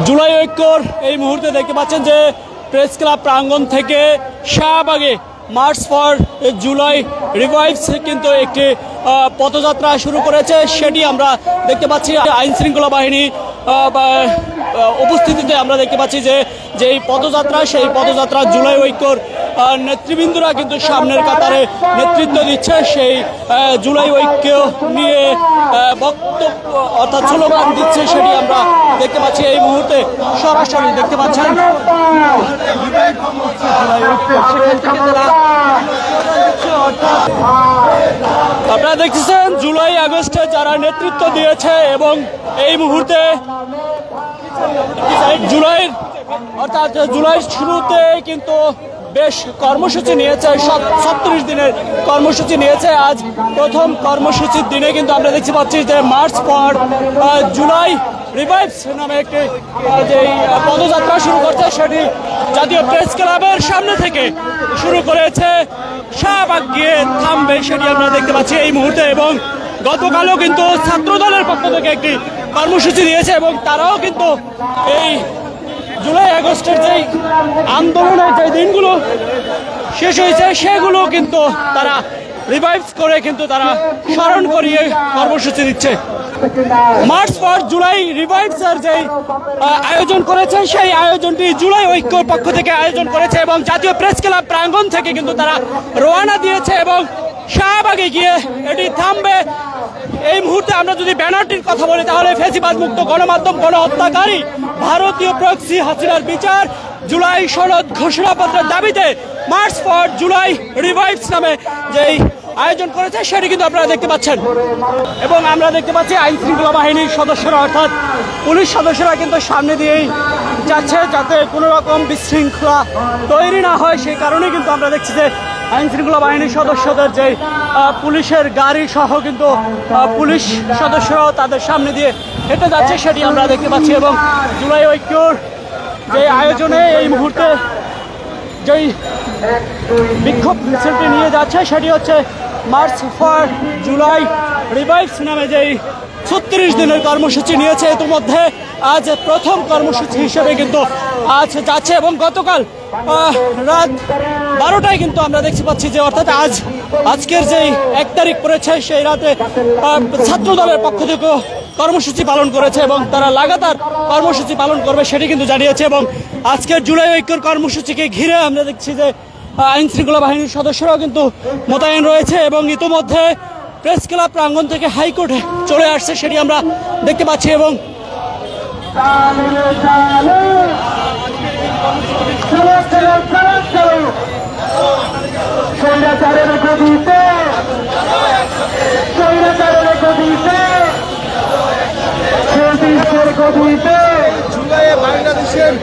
জুলাই ঐক্যর এই মুহূর্তে দেখতে পাচ্ছেন যে প্রেস ক্লাব প্রাঙ্গণ থেকে শাহবাগে মার্চ ফর জুলাই রিভাইভস কিন্তু একটি পদযাত্রা শুরু করেছে। সেটি আমরা দেখতে পাচ্ছি আইন শৃঙ্খলা বাহিনী উপস্থিতিতে আমরা দেখতে পাচ্ছি যে এই পদযাত্রা, সেই পদযাত্রা জুলাই ঐক্যর নেতৃবৃন্দরা কিন্তু সামনের কাতারে নেতৃত্ব দিচ্ছে। সেই জুলাই ঐক্য নিয়ে বক্তব্য অর্থাৎ স্লোগান দিচ্ছে, সেটি আমরা দেখতে পাচ্ছি এই মুহূর্তে সরাসরি দেখতে পাচ্ছেন। আপনারা দেখতেছেন জুলাই আগস্টে যারা নেতৃত্ব দিয়েছে এবং এই মুহূর্তে জুলাই শুরুতে কিন্তু বেশ কর্মসূচি নিয়েছে, 37 দিনের কর্মসূচি নিয়েছে। আজ প্রথম কর্মসূচির দিনে কিন্তু আমরা দেখতে পাচ্ছি যে মার্চ ফর জুলাই রিভাইভস নামে একটি যে পদযাত্রা শুরু করছে, সেটি জাতীয় প্রেস ক্লাবের সামনে থেকে শুরু করেছে, শাহবাগ গিয়ে থামবে সেটি আমরা দেখতে পাচ্ছি এই মুহূর্তে। এবং গতকালও কিন্তু ছাত্র দলের পক্ষ থেকে একটি কর্মসূচি দিয়েছে এবং তারাও কিন্তু এই জুলাই আগস্টের যেই আন্দোলনের যে দিনগুলো শেষ হয়েছে সেগুলো কিন্তু তারা রিভাইভস করে কিন্তু তারা স্মরণ করিয়ে কর্মসূচি দিচ্ছে। মার্চ ফর জুলাই রিভাইভস এর যে আয়োজন করেছে সেই আয়োজনটি জুলাই ঐক্যর পক্ষ থেকে আয়োজন করেছে এবং জাতীয় প্রেস ক্লাব প্রাঙ্গণ থেকে কিন্তু তারা রওনা দিয়েছে এবং শাহবাগে গিয়ে এটি থামবে। এই মুহূর্তে আমরা যদি ব্যানারটির কথা বলি তাহলে ফ্যাসিবাদ মুক্ত গণমাধ্যম গণহত্যাকারী ভারতীয় প্রক্সি হাসিনার বিচার, জুলাই সনদ ঘোষণাপত্রের দাবিতে মার্চ ফর জুলাই রিভাইভস নামে যেই আয়োজন করেছে সেটি কিন্তু আপনারা দেখতে পাচ্ছেন। এবং আমরা দেখতে পাচ্ছি আইন শৃঙ্খলা বাহিনীর সদস্যরা অর্থাৎ পুলিশ সদস্যরা কিন্তু সামনে দিয়েই যাচ্ছে যাতে কোনো রকম বিশৃঙ্খলা তৈরি না হয়। সেই কারণে কিন্তু আমরা দেখছি যে আইন শৃঙ্খলা বাহিনীর সদস্যদের যে পুলিশের গাড়ি সহ কিন্তু পুলিশ সদস্যরাও তাদের সামনে দিয়ে হেঁটে যাচ্ছে, সেটি আমরা দেখতে পাচ্ছি। এবং জুলাই ঐক্যর যে আয়োজনে এই মুহূর্তে যেই বিক্ষোভ মিছিলটি নিয়ে যাচ্ছে সেটি হচ্ছে মার্চ ফর জুলাই রিভাইভস নামে যেই 36 দিনের কর্মসূচি নিয়েছে। ইতিমধ্যে আজ প্রথম কর্মসূচি হিসেবে কিন্তু আজ যাচ্ছে এবং গতকাল রাত 12টায় কিন্তু আমরা দেখতে পাচ্ছি যে অর্থাৎ আজকের যেই 1 তারিখ পড়েছে সেই রাতে ছাত্র দলের পক্ষ থেকে কর্মসূচি পালন করেছে এবং তারা লাগাতার কর্মসূচি পালন করবে সেটি কিন্তু জানিয়েছে। এবং আজকের জুলাই ঐক্যর কর্মসূচিকে ঘিরে আমরা দেখছি যে আইন শৃঙ্খলা বাহিনীর সদস্যরাও কিন্তু মোতায়েন রয়েছে এবং ইতিমধ্যে প্রেস ক্লাব প্রাঙ্গণ থেকে হাইকোর্টে চলে আসছে সেটি আমরা দেখতে পাচ্ছি। এবং বাংলাদেশের